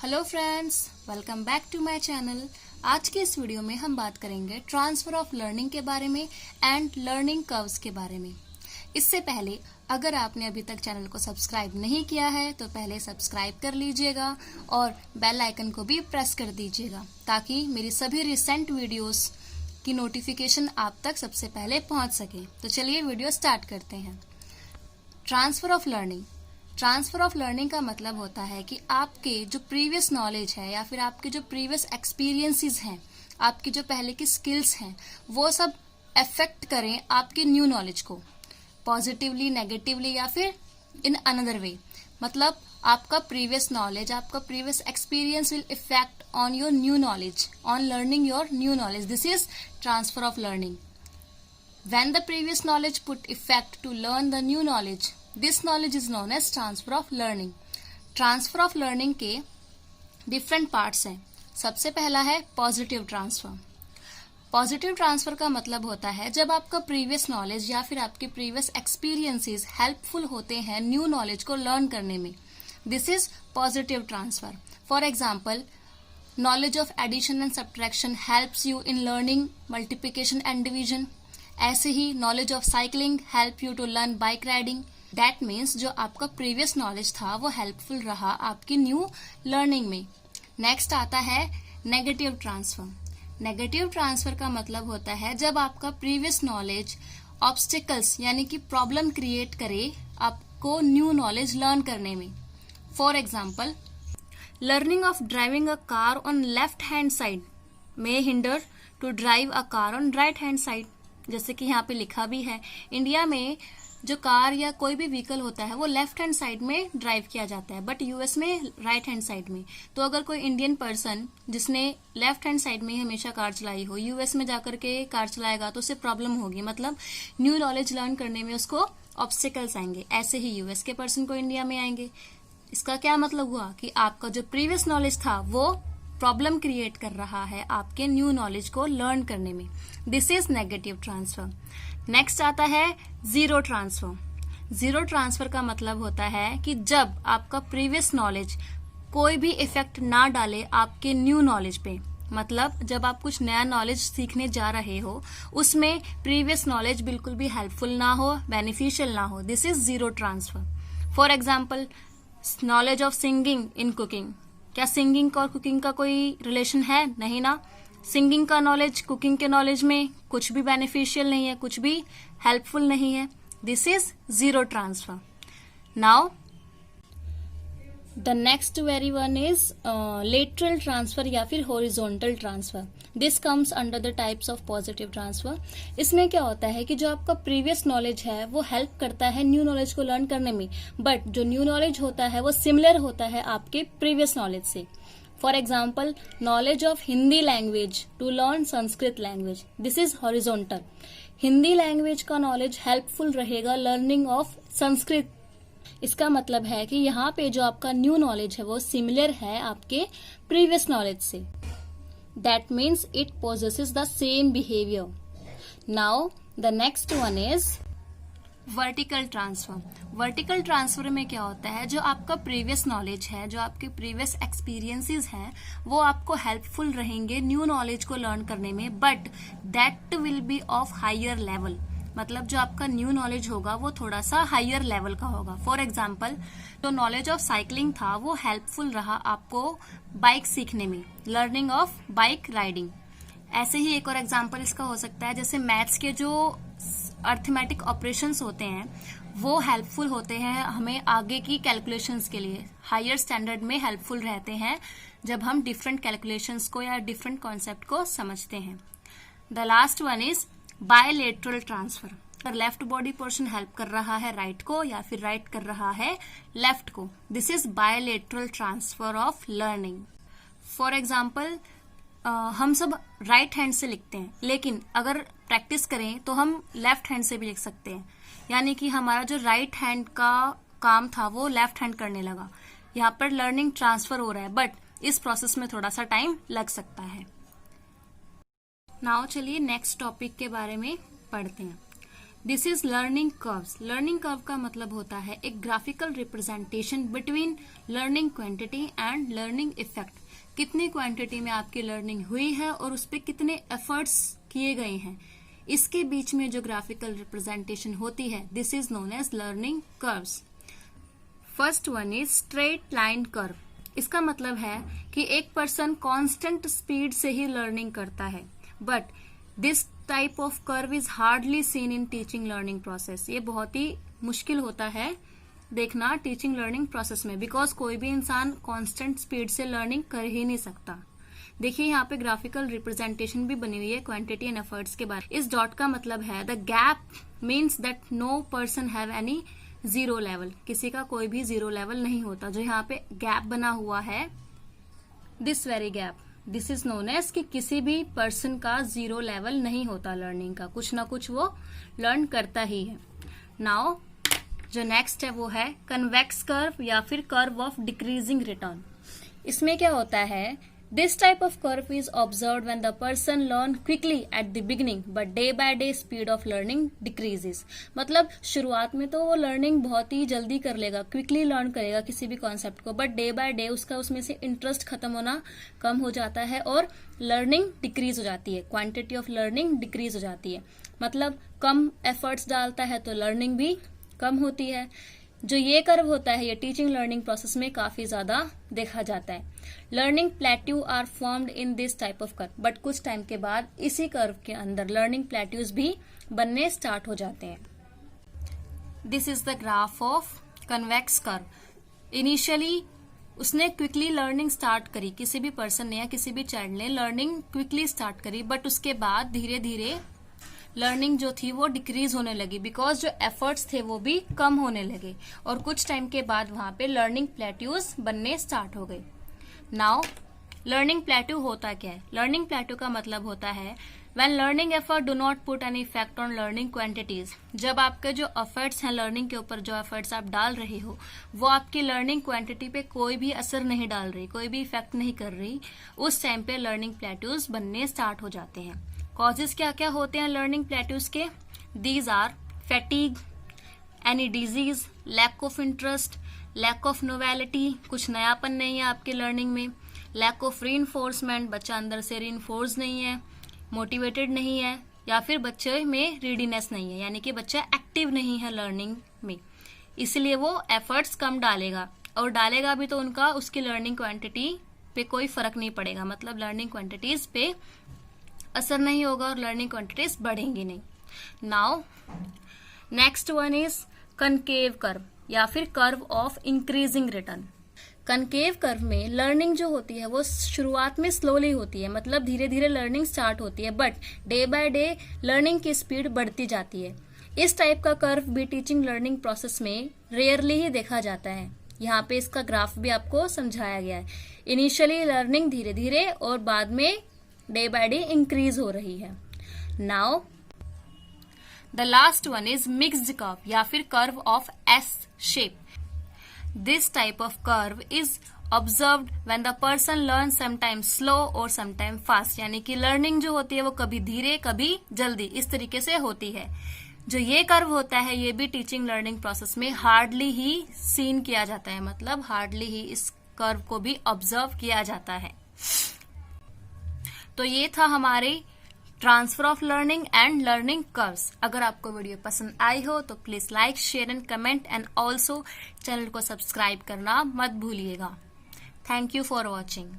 Hello friends, welcome back to my channel. आज के इस वीडियो में हम बात करेंगे ट्रांसफर ऑफ लर्निंग के बारे में एंड लर्निंग कर्व्स के बारे में। इससे पहले अगर आपने अभी तक चैनल को सब्सक्राइब नहीं किया है तो पहले सब्सक्राइब कर लीजिएगा और बेल आइकन को भी प्रेस कर दीजिएगा ताकि मेरी सभी रिसेंट वीडियोस की नोटिफिकेशन आप तक सबसे पहले पहुंच सके। तो चलिए वीडियो स्टार्ट करते हैं। Transfer of learning. Transfer of learning का मतलब होता है कि आपके जो प्रीवियस नॉलेज है या फिर आपके जो प्रीवियस एक्सपीरियंसेस हैं, आपकी जो पहले की स्किल्स हैं, वो सब अफेक्ट करें आपके न्यू नॉलेज को पॉजिटिवली, नेगेटिवली या फिर इन अनदर वे। मतलब आपका प्रीवियस नॉलेज, आपका previous experience will effect on your new knowledge, on learning your new knowledge. This is transfer of learning. When the previous knowledge put effect to learn the new knowledge, this knowledge is known as transfer of learning. Transfer of learning के different parts हैं। सबसे पहला है positive transfer. Positive transfer का मतलब होता है जब आपका प्रीवियस नॉलेज या फिर आपके प्रीवियस एक्सपीरियंसेस हेल्पफुल होते हैं न्यू नॉलेज को लर्न करने में। This is positive transfer. For example, knowledge of addition and subtraction helps you in learning multiplication and division. ऐसे ही knowledge of cycling help you to learn bike riding. That means जो आपका previous knowledge था वो helpful रहा आपकी new learning में। Next आता है नेगेटिव ट्रांसफर। नेगेटिव ट्रांसफर का मतलब होता है जब आपका प्रीवियस नॉलेज ऑब्स्टिकल्स यानी कि प्रॉब्लम क्रिएट करे आपको न्यू नॉलेज लर्न करने में। For example, learning of driving a car on left hand side may hinder to drive a car on right hand side. जैसे कि यहाँ पे लिखा भी है, इंडिया में जो कार या कोई भी व्हीकल होता है वो लेफ्ट हैंड साइड में ड्राइव किया जाता है, बट यूएस में राइट हैंड साइड में। तो अगर कोई इंडियन पर्सन जिसने लेफ्ट हैंड साइड में हमेशा कार चलाई हो यूएस में जाकर के कार चलाएगा तो उससे प्रॉब्लम होगी, मतलब न्यू नॉलेज लर्न करने में उसको ऑब्स्टिकल्स आएंगे। ऐसे ही यूएस के पर्सन को इंडिया में आएंगे। इसका क्या मतलब हुआ कि आपका जो प्रीवियस नॉलेज था वो प्रॉब्लम क्रिएट कर रहा है आपके न्यू नॉलेज को लर्न करने में। This is negative transfer. Next आता है जीरो ट्रांसफर। जीरो ट्रांसफर का मतलब होता है कि जब आपका प्रीवियस नॉलेज कोई भी इफेक्ट ना डाले आपके न्यू नॉलेज पे, मतलब जब आप कुछ नया नॉलेज सीखने जा रहे हो उसमें प्रीवियस नॉलेज बिल्कुल भी हेल्पफुल ना हो, बेनिफिशियल ना हो। This is zero transfer. For example, knowledge of singing in cooking. क्या सिंगिंग और कुकिंग का कोई रिलेशन है? नहीं ना। सिंगिंग का नॉलेज कुकिंग के नॉलेज में कुछ भी बेनिफिशियल नहीं है, कुछ भी हेल्पफुल नहीं है। This is zero transfer. Now the next very one is lateral transfer या फिर horizontal transfer. This comes under the types of positive transfer. इसमें क्या होता है कि जो आपका प्रीवियस नॉलेज है वो हेल्प करता है न्यू नॉलेज को लर्न करने में, बट जो न्यू नॉलेज होता है वो सिमिलर होता है आपके प्रीवियस नॉलेज से। For example, knowledge of Hindi language to learn Sanskrit language. This is horizontal. Hindi language का नॉलेज हेल्पफुल रहेगा लर्निंग ऑफ संस्कृत। इसका मतलब है कि यहाँ पे जो आपका न्यू नॉलेज है वो सिमिलर है आपके प्रीवियस नॉलेज से। That means it possesses the same behaviour. Now the next one is vertical transfer. Vertical transfer में क्या होता है, जो आपका प्रीवियस नॉलेज है, जो आपके प्रीवियस एक्सपीरियंसेस हैं वो आपको हेल्पफुल रहेंगे न्यू नॉलेज को लर्न करने में, but that will be of higher level. मतलब जो आपका न्यू नॉलेज होगा वो थोड़ा सा हायर लेवल का होगा। फॉर एग्जाम्पल, जो नॉलेज ऑफ साइकिलिंग था वो हेल्पफुल रहा आपको बाइक सीखने में, लर्निंग ऑफ बाइक राइडिंग। ऐसे ही एक और एग्जाम्पल इसका हो सकता है, जैसे मैथ्स के जो अर्थमेटिक ऑपरेशंस होते हैं वो हेल्पफुल होते हैं हमें आगे की कैलकुलेशंस के लिए, हायर स्टैंडर्ड में हेल्पफुल रहते हैं जब हम डिफरेंट कैलकुलेशंस को या डिफरेंट कॉन्सेप्ट को समझते हैं। The last one is bilateral transfer. अगर लेफ्ट बॉडी पोर्शन हेल्प कर रहा है राइट को या फिर राइट कर रहा है लेफ्ट को, this is bilateral transfer of learning. For example, हम सब राइट हैंड से लिखते हैं, लेकिन अगर प्रैक्टिस करें तो हम लेफ्ट हैंड से भी लिख सकते हैं, यानी कि हमारा जो राइट हैंड का काम था वो लेफ्ट हैंड करने लगा। यहाँ पर लर्निंग ट्रांसफर हो रहा है, बट इस प्रोसेस में थोड़ा सा टाइम लग सकता है। नाउ चलिए नेक्स्ट टॉपिक के बारे में पढ़ते हैं। This is learning curves. Learning curve का मतलब होता है एक graphical representation between learning quantity and learning effect. कितनी क्वांटिटी में आपकी लर्निंग हुई है और उस पर कितने एफर्ट्स किए गए हैं, इसके बीच में जो ग्राफिकल रिप्रेजेंटेशन होती है, this is known as learning curves. First one is straight line curve. इसका मतलब है कि एक पर्सन कांस्टेंट स्पीड से ही लर्निंग करता है, but this type of curve is hardly seen in teaching learning process. ये बहुत ही मुश्किल होता है देखना टीचिंग लर्निंग प्रोसेस में, बिकॉज कोई भी इंसान कांस्टेंट स्पीड से लर्निंग कर ही नहीं सकता। देखिए यहाँ पे ग्राफिकल रिप्रेजेंटेशन भी बनी हुई है क्वांटिटी एंड एफर्ट्स के बारे में। इस डॉट का मतलब है the gap means that no person have any zero level. किसी का कोई भी जीरो लेवल नहीं होता। जो यहाँ पे गैप बना हुआ है, this very gap, this is known as कि किसी भी पर्सन का जीरो लेवल नहीं होता लर्निंग का, कुछ ना कुछ वो लर्न करता ही है। नाउ जो नेक्स्ट है वो है कन्वेक्स कर्व या फिर कर्व ऑफ डिक्रीजिंग रिटर्न। इसमें क्या होता है, this type of curve is observed when the person learn quickly at the beginning but day by day speed of learning decreases. मतलब शुरुआत में तो वो लर्निंग बहुत ही जल्दी कर लेगा, क्विकली लर्न करेगा किसी भी कॉन्सेप्ट को, बट डे बाय डे उसका उसमें से इंटरेस्ट खत्म होना कम हो जाता है और लर्निंग डिक्रीज हो जाती है, क्वांटिटी ऑफ लर्निंग डिक्रीज हो जाती है। मतलब कम एफर्ट्स डालता है तो लर्निंग भी कम होती है। जो ये कर्व होता है ये टीचिंग लर्निंग प्रोसेस में काफी ज्यादा देखा जाता है। Learning plateau are formed in this type of curve, but कुछ टाइम के बाद इसी कर्व के अंदर लर्निंग प्लेट्यूज भी बनने स्टार्ट हो जाते हैं। This is the graph of convex curve. Initially उसने क्विकली लर्निंग स्टार्ट करी, किसी भी पर्सन ने या किसी भी चाइल्ड ने लर्निंग क्विकली स्टार्ट करी, बट उसके बाद धीरे धीरे लर्निंग जो थी वो डिक्रीज होने लगी, बिकॉज जो एफर्ट्स थे वो भी कम होने लगे और कुछ टाइम के बाद वहां पे लर्निंग प्लेट्यूज बनने स्टार्ट हो गई। नाउ लर्निंग प्लेट्यू होता क्या है? लर्निंग प्लेट्यू का मतलब होता है when learning effort do not put any effect on learning quantities. जब आपके जो एफर्ट्स हैं लर्निंग के ऊपर, जो एफर्ट्स आप डाल रहे हो वो आपकी लर्निंग क्वांटिटी पे कोई भी असर नहीं डाल रही, कोई भी इफेक्ट नहीं कर रही, उस टाइम पे लर्निंग प्लेट्यूज बनने स्टार्ट हो जाते हैं। कॉजेज क्या क्या होते हैं लर्निंग प्लेट्यूज के? These are fatigue, any disease, lack of interest, lack of novelty, कुछ नयापन नहीं है आपके लर्निंग में, लैक ऑफ रीइंफोर्समेंट, बच्चा अंदर से रीइंफोर्स नहीं है, मोटिवेटेड नहीं है, या फिर बच्चे में रीडीनेस नहीं है, यानी कि बच्चा एक्टिव नहीं है लर्निंग में, इसलिए वो एफर्ट्स कम डालेगा, और डालेगा भी तो उनका उसकी लर्निंग क्वांटिटी पे कोई फर्क नहीं पड़ेगा, मतलब लर्निंग क्वांटिटीज पे असर नहीं होगा और लर्निंग क्वांटिटीज बढ़ेंगी नहीं। Now next one is concave curve या फिर curve of increasing return. Concave curve में लर्निंग जो होती है वो शुरुआत में स्लोली होती है, मतलब धीरे धीरे लर्निंग स्टार्ट होती है, but day by day learning की स्पीड बढ़ती जाती है। इस टाइप का कर्व भी टीचिंग लर्निंग प्रोसेस में रेयरली ही देखा जाता है। यहाँ पे इसका ग्राफ भी आपको समझाया गया है। इनिशियली लर्निंग धीरे धीरे और बाद में डे बाय डे इंक्रीज हो रही है। Now the last one is mixed curve या फिर curve of S shape. This type of curve is observed when the person learn sometime slow और समटाइम फास्ट, यानी कि लर्निंग जो होती है वो कभी धीरे कभी जल्दी इस तरीके से होती है। जो ये कर्व होता है ये भी टीचिंग लर्निंग प्रोसेस में हार्डली ही सीन किया जाता है, मतलब हार्डली ही इस कर्व को भी ऑब्जर्व किया जाता है। तो ये था हमारे transfer of learning and learning curves. अगर आपको वीडियो पसंद आई हो तो please like, share and comment and also channel को सब्सक्राइब करना मत भूलिएगा। Thank you for watching.